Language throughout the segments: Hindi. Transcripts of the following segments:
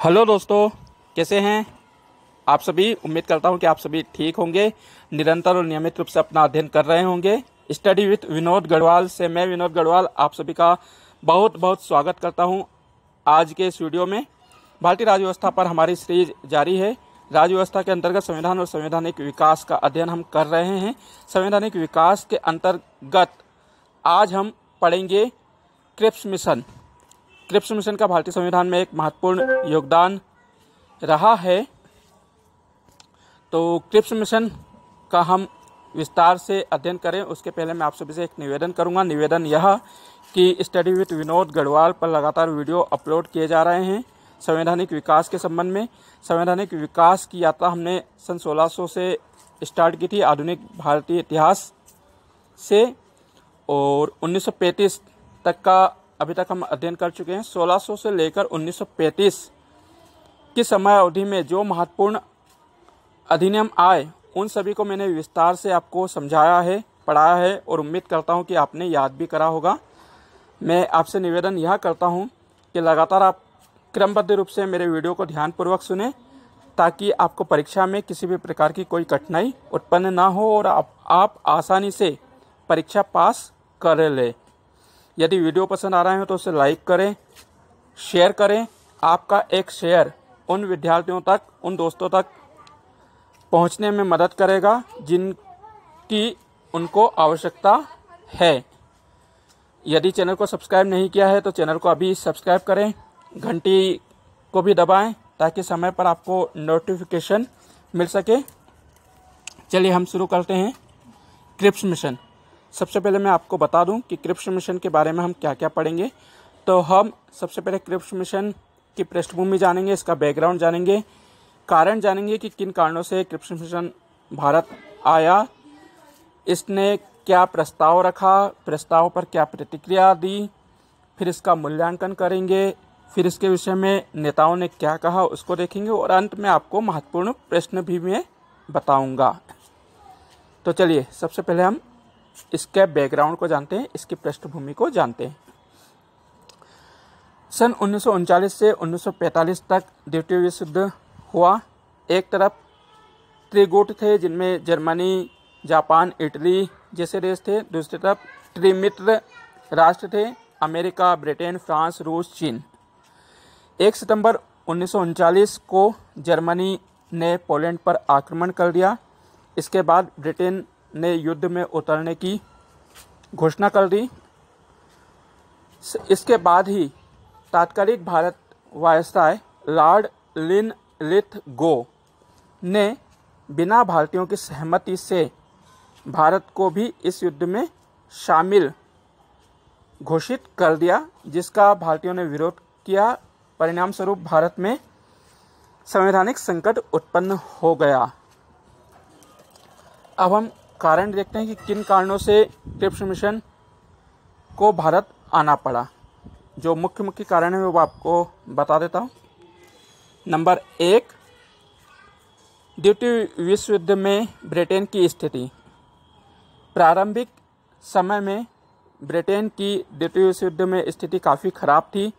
हेलो दोस्तों, कैसे हैं आप सभी। उम्मीद करता हूं कि आप सभी ठीक होंगे, निरंतर और नियमित रूप से अपना अध्ययन कर रहे होंगे। स्टडी विथ विनोद गढ़वाल से मैं विनोद गढ़वाल आप सभी का बहुत बहुत स्वागत करता हूं। आज के इस वीडियो में भारतीय राज्य व्यवस्था पर हमारी सीरीज जारी है। राज्य व्यवस्था के अंतर्गत संविधान और संवैधानिक विकास का अध्ययन हम कर रहे हैं। संवैधानिक विकास के अंतर्गत आज हम पढ़ेंगे क्रिप्स मिशन। क्रिप्स मिशन का भारतीय संविधान में एक महत्वपूर्ण योगदान रहा है। तो क्रिप्स मिशन का हम विस्तार से अध्ययन करें उसके पहले मैं आप सभी से एक निवेदन करूंगा। निवेदन यह कि स्टडी विथ विनोद गढ़वाल पर लगातार वीडियो अपलोड किए जा रहे हैं संवैधानिक विकास के संबंध में। संवैधानिक विकास की यात्रा हमने सन 1600 से स्टार्ट की थी आधुनिक भारतीय इतिहास से, और 1935 तक का अभी तक हम अध्ययन कर चुके हैं। 1600 से लेकर 1935 की समय अवधि में जो महत्वपूर्ण अधिनियम आए उन सभी को मैंने विस्तार से आपको समझाया है, पढ़ाया है, और उम्मीद करता हूं कि आपने याद भी करा होगा। मैं आपसे निवेदन यह करता हूं कि लगातार आप क्रमबद्ध रूप से मेरे वीडियो को ध्यानपूर्वक सुने ताकि आपको परीक्षा में किसी भी प्रकार की कोई कठिनाई उत्पन्न ना हो और आप आसानी से परीक्षा पास कर ले। यदि वीडियो पसंद आ रहा है तो उसे लाइक करें, शेयर करें। आपका एक शेयर उन विद्यार्थियों तक, उन दोस्तों तक पहुंचने में मदद करेगा जिनकी उनको आवश्यकता है। यदि चैनल को सब्सक्राइब नहीं किया है तो चैनल को अभी सब्सक्राइब करें, घंटी को भी दबाएं ताकि समय पर आपको नोटिफिकेशन मिल सके। चलिए हम शुरू करते हैं क्रिप्स मिशन। सबसे पहले मैं आपको बता दूं कि क्रिप्स मिशन के बारे में हम क्या क्या पढ़ेंगे। तो हम सबसे पहले क्रिप्स मिशन की पृष्ठभूमि जानेंगे, इसका बैकग्राउंड जानेंगे, कारण जानेंगे कि किन कारणों से क्रिप्स मिशन भारत आया, इसने क्या प्रस्ताव रखा, प्रस्ताव पर क्या प्रतिक्रिया दी, फिर इसका मूल्यांकन करेंगे, फिर इसके विषय में नेताओं ने क्या कहा उसको देखेंगे, और अंत में आपको महत्वपूर्ण प्रश्न भी मैं बताऊंगा। तो चलिए सबसे पहले हम इसके बैकग्राउंड को जानते हैं, इसकी पृष्ठभूमि को जानते हैं। सन 1939 से 1945 तक द्वितीय विश्व युद्ध हुआ। एक तरफ त्रिगुट थे जिनमें जर्मनी, जापान, इटली जैसे देश थे। दूसरी तरफ त्रिमित्र राष्ट्र थे, अमेरिका, ब्रिटेन, फ्रांस, रूस, चीन। 1 सितंबर 1939 को जर्मनी ने पोलैंड पर आक्रमण कर दिया। इसके बाद ब्रिटेन ने युद्ध में उतरने की घोषणा कर दी। इसके बाद ही तात्कालिक भारत वायसराय लॉर्ड लिनलिथगो ने बिना भारतीयों की सहमति से भारत को भी इस युद्ध में शामिल घोषित कर दिया, जिसका भारतीयों ने विरोध किया। परिणाम स्वरूप भारत में संवैधानिक संकट उत्पन्न हो गया। अब हम कारण देखते हैं कि किन कारणों से क्रिप्स मिशन को भारत आना पड़ा। जो मुख्य मुख्य कारण है वो आपको बता देता हूँ। नंबर 1, द्वितीय विश्व युद्ध में ब्रिटेन की स्थिति। प्रारंभिक समय में ब्रिटेन की द्वितीय विश्व युद्ध में स्थिति काफ़ी खराब थी।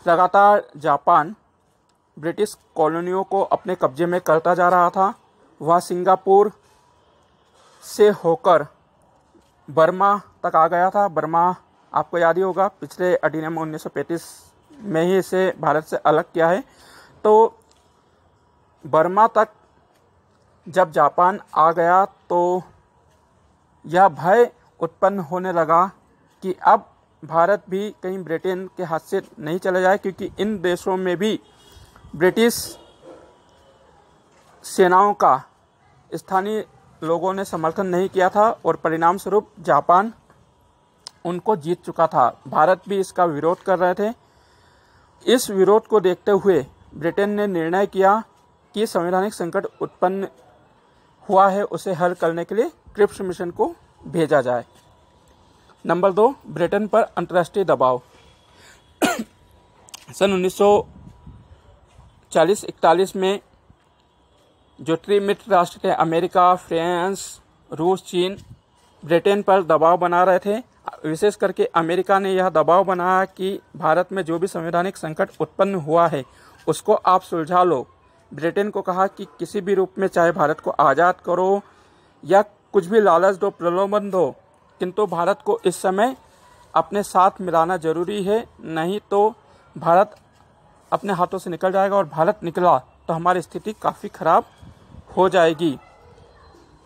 लगातार जापान ब्रिटिश कॉलोनियों को अपने कब्जे में करता जा रहा था। वह सिंगापुर से होकर बर्मा तक आ गया था। बर्मा आपको याद ही होगा, पिछले अधिनियम 1935 में ही इसे भारत से अलग किया है। तो बर्मा तक जब जापान आ गया तो यह भय उत्पन्न होने लगा कि अब भारत भी कहीं ब्रिटेन के हाथ से नहीं चला जाए, क्योंकि इन देशों में भी ब्रिटिश सेनाओं का स्थानीय लोगों ने समर्थन नहीं किया था और परिणाम स्वरूप जापान उनको जीत चुका था। भारत भी इसका विरोध कर रहे थे। इस विरोध को देखते हुए ब्रिटेन ने निर्णय किया कि संवैधानिक संकट उत्पन्न हुआ है उसे हल करने के लिए क्रिप्स मिशन को भेजा जाए। नंबर 2, ब्रिटेन पर अंतर्राष्ट्रीय दबाव। सन 1940-41 में जो त्रिमित्र राष्ट्र थे, अमेरिका, फ्रांस, रूस, चीन, ब्रिटेन पर दबाव बना रहे थे। विशेष करके अमेरिका ने यह दबाव बनाया कि भारत में जो भी संवैधानिक संकट उत्पन्न हुआ है उसको आप सुलझा लो। ब्रिटेन को कहा कि किसी भी रूप में चाहे भारत को आज़ाद करो या कुछ भी लालच दो, प्रलोभन दो, किंतु भारत को इस समय अपने साथ मिलाना जरूरी है, नहीं तो भारत अपने हाथों से निकल जाएगा और भारत निकला तो हमारी स्थिति काफ़ी खराब हो जाएगी।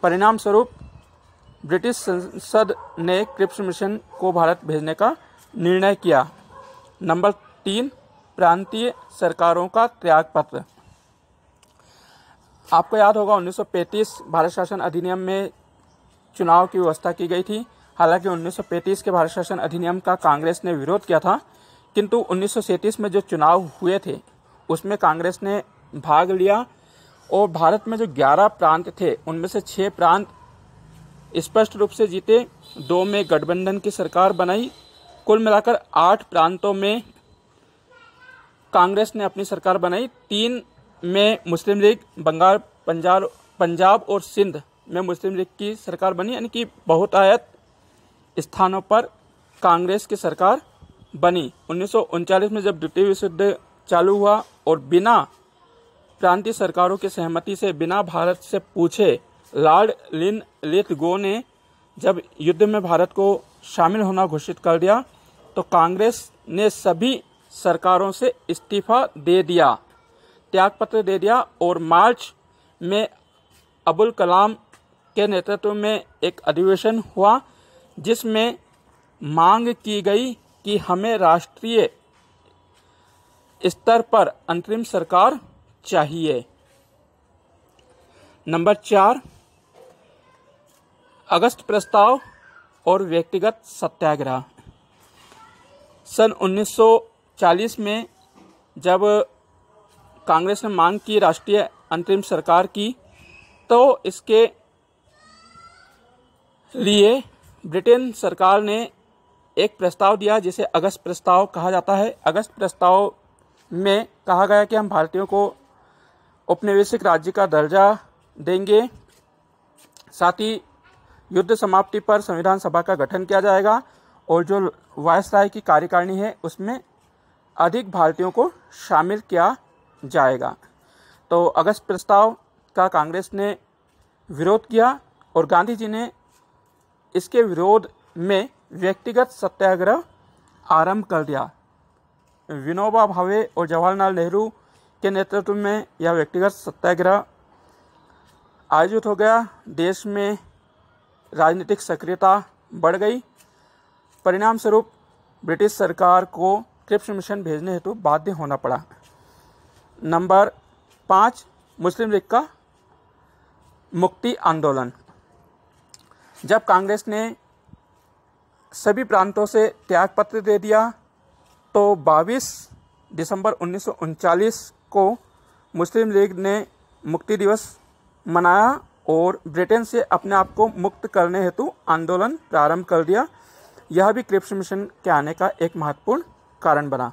परिणाम स्वरूप ब्रिटिश संसद ने क्रिप्स मिशन को भारत भेजने का निर्णय किया। नंबर 3, प्रांतीय सरकारों का त्यागपत्र। आपको याद होगा 1935 भारत शासन अधिनियम में चुनाव की व्यवस्था की गई थी। हालांकि 1935 के भारत शासन अधिनियम का कांग्रेस ने विरोध किया था, किंतु 1937 में जो चुनाव हुए थे उसमें कांग्रेस ने भाग लिया और भारत में जो 11 प्रांत थे उनमें से 6 प्रांत स्पष्ट रूप से जीते, 2 में गठबंधन की सरकार बनाई। कुल मिलाकर 8 प्रांतों में कांग्रेस ने अपनी सरकार बनाई। 3 में मुस्लिम लीग, बंगाल, पंजाब और सिंध में मुस्लिम लीग की सरकार बनी, यानी कि बहुतायत स्थानों पर कांग्रेस की सरकार बनी। 1939 में जब द्वितीय विश्व युद्ध चालू हुआ और बिना प्रांतीय सरकारों की सहमति से, बिना भारत से पूछे, लॉर्ड लिनलिथगो ने जब युद्ध में भारत को शामिल होना घोषित कर दिया तो कांग्रेस ने सभी सरकारों से इस्तीफा दे दिया, त्यागपत्र दे दिया और मार्च में अबुल कलाम के नेतृत्व में एक अधिवेशन हुआ जिसमें मांग की गई कि हमें राष्ट्रीय स्तर पर अंतरिम सरकार चाहिए। नंबर 4, अगस्त प्रस्ताव और व्यक्तिगत सत्याग्रह। सन 1940 में जब कांग्रेस ने मांग की राष्ट्रीय अंतरिम सरकार की, तो इसके लिए ब्रिटेन सरकार ने एक प्रस्ताव दिया जिसे अगस्त प्रस्ताव कहा जाता है। अगस्त प्रस्ताव में कहा गया कि हम भारतीयों को औपनिवेशिक राज्य का दर्जा देंगे, साथ ही युद्ध समाप्ति पर संविधान सभा का गठन किया जाएगा और जो वायसराय की कार्यकारिणी है उसमें अधिक भारतीयों को शामिल किया जाएगा। तो अगस्त प्रस्ताव का कांग्रेस ने विरोध किया और गांधी जी ने इसके विरोध में व्यक्तिगत सत्याग्रह आरंभ कर दिया। विनोबा भावे और जवाहरलाल नेहरू के नेतृत्व में यह व्यक्तिगत सत्याग्रह आयोजित हो गया। देश में राजनीतिक सक्रियता बढ़ गई। परिणाम स्वरूप ब्रिटिश सरकार को क्रिप्स मिशन भेजने हेतु बाध्य होना पड़ा। नंबर 5, मुस्लिम लीग का मुक्ति आंदोलन। जब कांग्रेस ने सभी प्रांतों से त्यागपत्र दे दिया तो 22 दिसंबर 1939 को मुस्लिम लीग ने मुक्ति दिवस मनाया और ब्रिटेन से अपने आप को मुक्त करने हेतु आंदोलन प्रारंभ कर दिया। यह भी क्रिप्स मिशन के आने का एक महत्वपूर्ण कारण बना।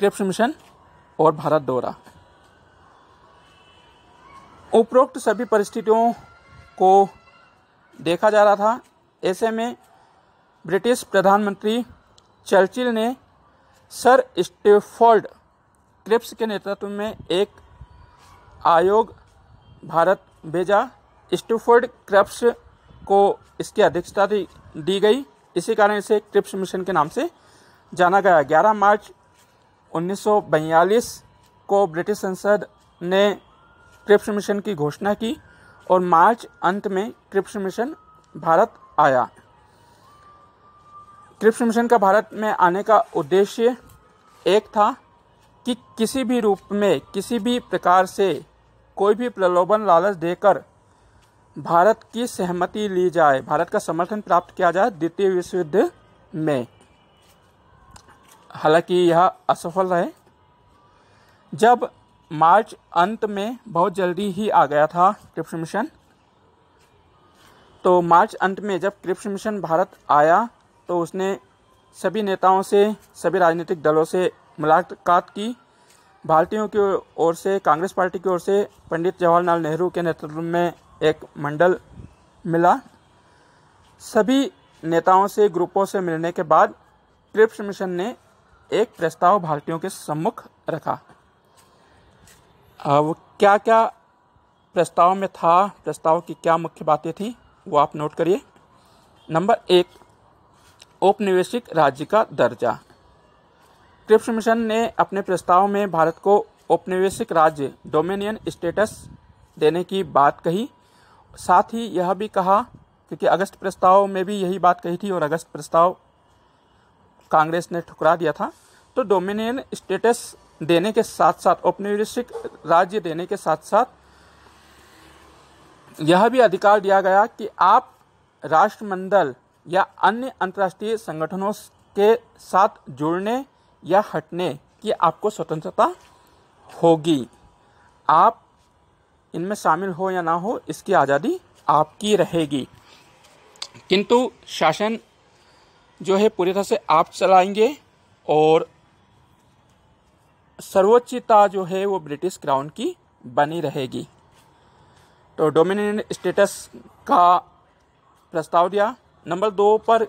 क्रिप्स मिशन और भारत दौरा। उपरोक्त सभी परिस्थितियों को देखा जा रहा था। ऐसे में ब्रिटिश प्रधानमंत्री चर्चिल ने सर स्टैफोर्ड क्रिप्स के नेतृत्व में एक आयोग भारत भेजा। स्टैफोर्ड क्रिप्स को इसकी अध्यक्षता दी गई, इसी कारण इसे क्रिप्स मिशन के नाम से जाना गया। 11 मार्च 1942 को ब्रिटिश संसद ने क्रिप्स मिशन की घोषणा की और मार्च अंत में क्रिप्स मिशन भारत आया। क्रिप्स मिशन का भारत में आने का उद्देश्य एक था कि किसी भी रूप में, किसी भी प्रकार से कोई भी प्रलोभन लालच देकर भारत की सहमति ली जाए, भारत का समर्थन प्राप्त किया जाए द्वितीय विश्व युद्ध में। हालांकि यह असफल रहे। जब मार्च अंत में बहुत जल्दी ही आ गया था क्रिप्स मिशन, तो मार्च अंत में जब क्रिप्स मिशन भारत आया तो उसने सभी नेताओं से, सभी राजनीतिक दलों से मुलाकात की। भारतीयों की ओर से, कांग्रेस पार्टी की ओर से पंडित जवाहरलाल नेहरू के नेतृत्व में एक मंडल मिला। सभी नेताओं से, ग्रुपों से मिलने के बाद क्रिप्स मिशन ने एक प्रस्ताव भारतीयों के सम्मुख रखा। अब क्या क्या प्रस्ताव में था, प्रस्ताव की क्या मुख्य बातें थी, वो आप नोट करिए। नंबर 1, औपनिवेशिक राज्य का दर्जा। क्रिप्स मिशन ने अपने प्रस्ताव में भारत को औपनिवेशिक राज्य डोमिनियन स्टेटस देने की बात कही। साथ ही यह भी कहा, क्योंकि अगस्त प्रस्ताव में भी यही बात कही थी और अगस्त प्रस्ताव कांग्रेस ने ठुकरा दिया था, तो डोमिनियन स्टेटस देने के साथ साथ, औपनिवेशिक राज्य देने के साथ साथ यह भी अधिकार दिया गया कि आप राष्ट्रमंडल या अन्य अंतर्राष्ट्रीय संगठनों के साथ जुड़ने या हटने की आपको स्वतंत्रता होगी। आप इनमें शामिल हो या ना हो, इसकी आज़ादी आपकी रहेगी, किंतु शासन जो है पूरी तरह से आप चलाएंगे और सर्वोच्चता जो है वो ब्रिटिश क्राउन की बनी रहेगी। तो डोमिनियन स्टेटस का प्रस्ताव दिया। नंबर 2 पर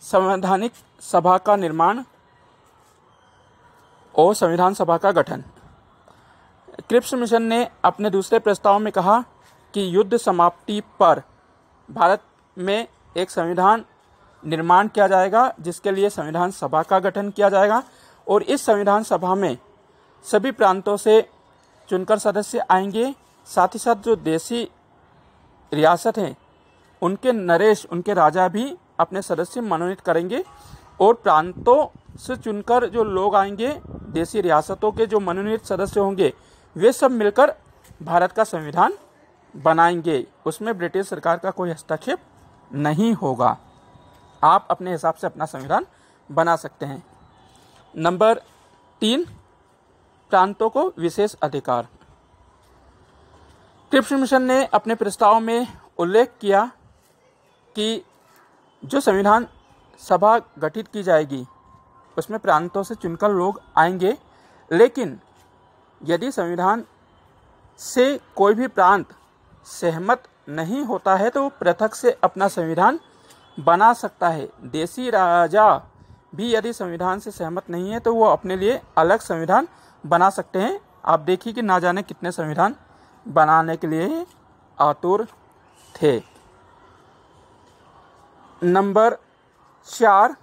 संवैधानिक सभा का निर्माण और संविधान सभा का गठन। क्रिप्स मिशन ने अपने दूसरे प्रस्ताव में कहा कि युद्ध समाप्ति पर भारत में एक संविधान निर्माण किया जाएगा, जिसके लिए संविधान सभा का गठन किया जाएगा और इस संविधान सभा में सभी प्रांतों से चुनकर सदस्य आएंगे। साथ ही साथ जो देसी रियासत हैं उनके नरेश, उनके राजा भी अपने सदस्य मनोनीत करेंगे और प्रांतों से चुनकर जो लोग आएंगे, देसी रियासतों के जो मनोनीत सदस्य होंगे, वे सब मिलकर भारत का संविधान बनाएंगे। उसमें ब्रिटिश सरकार का कोई हस्तक्षेप नहीं होगा। आप अपने हिसाब से अपना संविधान बना सकते हैं। नंबर 3, प्रांतों को विशेष अधिकार। क्रिप्स मिशन ने अपने प्रस्ताव में उल्लेख किया कि जो संविधान सभा गठित की जाएगी उसमें प्रांतों से चुनकर लोग आएंगे, लेकिन यदि संविधान से कोई भी प्रांत सहमत नहीं होता है तो वो पृथक से अपना संविधान बना सकता है। देसी राजा भी यदि संविधान से सहमत नहीं है तो वो अपने लिए अलग संविधान बना सकते हैं। आप देखिए कि ना जाने कितने संविधान बनाने के लिए आतुर थे। नंबर 4,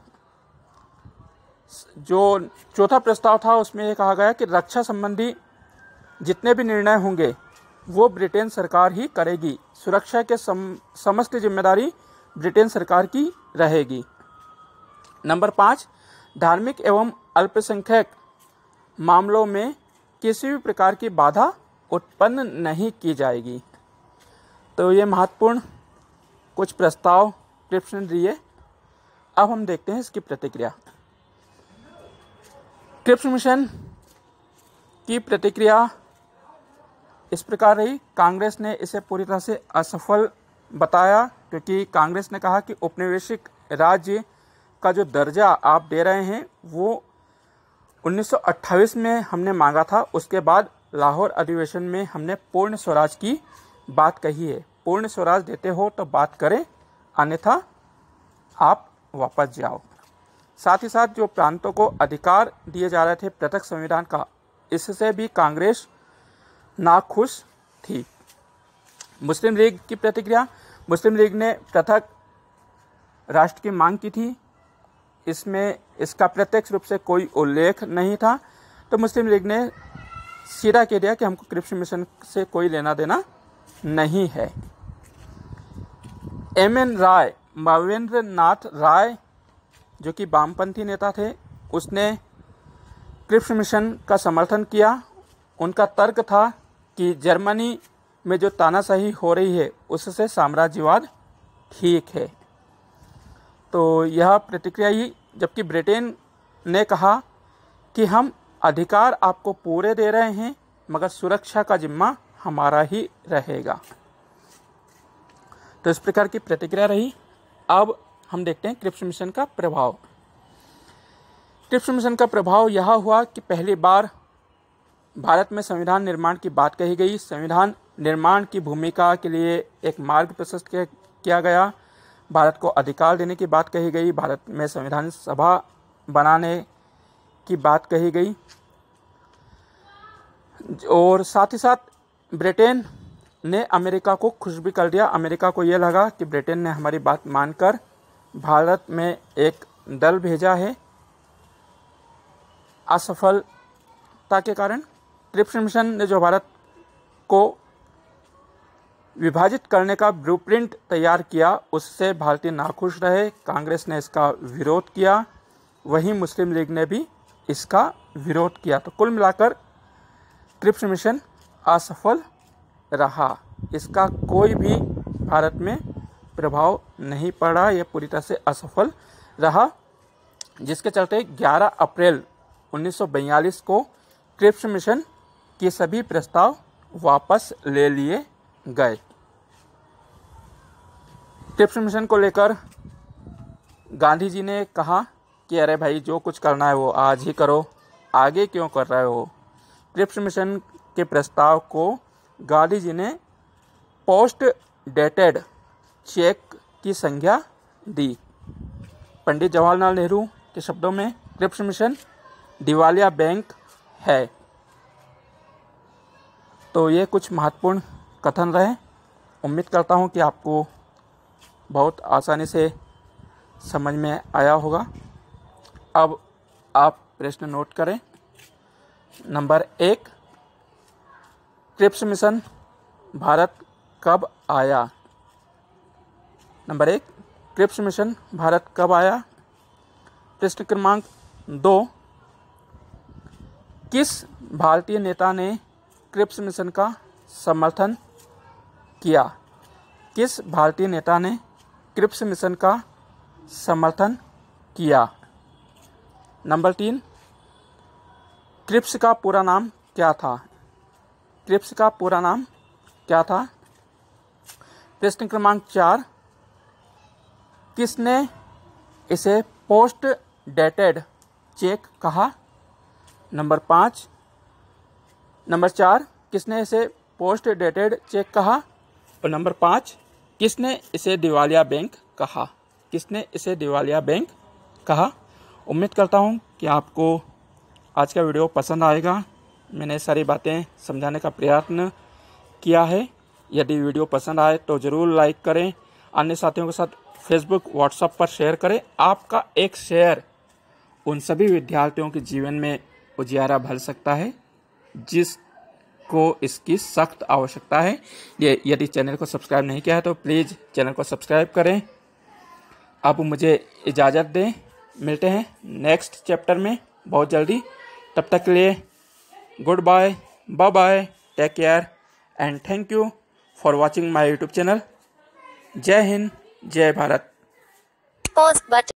जो चौथा प्रस्ताव था उसमें यह कहा गया कि रक्षा संबंधी जितने भी निर्णय होंगे वो ब्रिटेन सरकार ही करेगी। सुरक्षा के समस्त जिम्मेदारी ब्रिटेन सरकार की रहेगी। नंबर 5, धार्मिक एवं अल्पसंख्यक मामलों में किसी भी प्रकार की बाधा उत्पन्न नहीं की जाएगी। तो ये महत्वपूर्ण कुछ प्रस्ताव क्रिप्स ने दिए। अब हम देखते हैं इसकी प्रतिक्रिया। क्रिप्स मिशन की प्रतिक्रिया इस प्रकार रही। कांग्रेस ने इसे पूरी तरह से असफल बताया, क्योंकि कांग्रेस ने कहा कि औपनिवेशिक राज्य का जो दर्जा आप दे रहे हैं वो 1928 में हमने मांगा था। उसके बाद लाहौर अधिवेशन में हमने पूर्ण स्वराज की बात कही है। पूर्ण स्वराज देते हो तो बात करें, अन्यथा आप वापस जाओ। साथ ही साथ जो प्रांतों को अधिकार दिए जा रहे थे पृथक संविधान का, इससे भी कांग्रेस नाखुश थी। मुस्लिम लीग की प्रतिक्रिया। मुस्लिम लीग ने पृथक राष्ट्र की मांग की थी। इसमें इसका प्रत्यक्ष रूप से कोई उल्लेख नहीं था, तो मुस्लिम लीग ने सीधा कह दिया कि हमको क्रिप्स मिशन से कोई लेना देना नहीं है। एम.एन. राय, मवेंद्र नाथ राय, जो कि वामपंथी नेता थे, उसने क्रिप्स मिशन का समर्थन किया। उनका तर्क था कि जर्मनी में जो तानाशाही हो रही है उससे साम्राज्यवाद ठीक है। तो यह प्रतिक्रिया ही, जबकि ब्रिटेन ने कहा कि हम अधिकार आपको पूरे दे रहे हैं मगर सुरक्षा का जिम्मा हमारा ही रहेगा। तो इस प्रकार की प्रतिक्रिया रही। अब हम देखते हैं क्रिप्स मिशन का प्रभाव। क्रिप्स मिशन का प्रभाव यह हुआ कि पहली बार भारत में संविधान निर्माण की बात कही गई। संविधान निर्माण की भूमिका के लिए एक मार्ग प्रशस्त किया गया। भारत को अधिकार देने की बात कही गई। भारत में संविधान सभा बनाने की बात कही गई। और साथ ही साथ ब्रिटेन ने अमेरिका को खुश भी कर दिया। अमेरिका को ये लगा कि ब्रिटेन ने हमारी बात मानकर भारत में एक दल भेजा है। असफलता के कारण क्रिप्स मिशन ने जो भारत को विभाजित करने का ब्लूप्रिंट तैयार किया, उससे भारतीय नाखुश रहे। कांग्रेस ने इसका विरोध किया, वहीं मुस्लिम लीग ने भी इसका विरोध किया। तो कुल मिलाकर क्रिप्स मिशन असफल रहा। इसका कोई भी भारत में प्रभाव नहीं पड़ा, यह पूरी तरह से असफल रहा, जिसके चलते 11 अप्रैल 1942 को क्रिप्स मिशन के सभी प्रस्ताव वापस ले लिए गए। क्रिप्स मिशन को लेकर गांधी जी ने कहा कि अरे भाई, जो कुछ करना है वो आज ही करो, आगे क्यों कर रहे हो। क्रिप्स मिशन के प्रस्ताव को गांधी जी ने पोस्ट डेटेड चेक की संज्ञा दी। पंडित जवाहरलाल नेहरू के शब्दों में क्रिप्स मिशन दिवालिया बैंक है। तो ये कुछ महत्वपूर्ण कथन रहे। उम्मीद करता हूँ कि आपको बहुत आसानी से समझ में आया होगा। अब आप प्रश्न नोट करें। नंबर 1, क्रिप्स मिशन भारत कब आया? नंबर 1, क्रिप्स मिशन भारत कब आया? प्रश्न क्रमांक 2, किस भारतीय नेता ने क्रिप्स मिशन का समर्थन किया? किस भारतीय नेता ने क्रिप्स मिशन का समर्थन किया? नंबर 3, क्रिप्स का पूरा नाम क्या था? क्रिप्स का पूरा नाम क्या था? प्रश्न क्रमांक 4, किसने इसे पोस्ट डेटेड चेक कहा? नंबर 4, किसने इसे पोस्ट डेटेड चेक कहा? और नंबर 5, किसने इसे दिवालिया बैंक कहा? किसने इसे दिवालिया बैंक कहा? उम्मीद करता हूँ कि आपको आज का वीडियो पसंद आएगा। मैंने सारी बातें समझाने का प्रयत्न किया है। यदि वीडियो पसंद आए तो ज़रूर लाइक करें, अन्य साथियों के साथ फेसबुक, व्हाट्सएप पर शेयर करें। आपका एक शेयर उन सभी विद्यार्थियों के जीवन में उजियारा भर सकता है जिसको इसकी सख्त आवश्यकता है। यदि चैनल को सब्सक्राइब नहीं किया है तो प्लीज़ चैनल को सब्सक्राइब करें। अब मुझे इजाज़त दें, मिलते हैं नेक्स्ट चैप्टर में बहुत जल्दी। तब तक के लिए good bye, bye bye, take care and thank you for watching my YouTube channel. जय हिंद, जय भारत।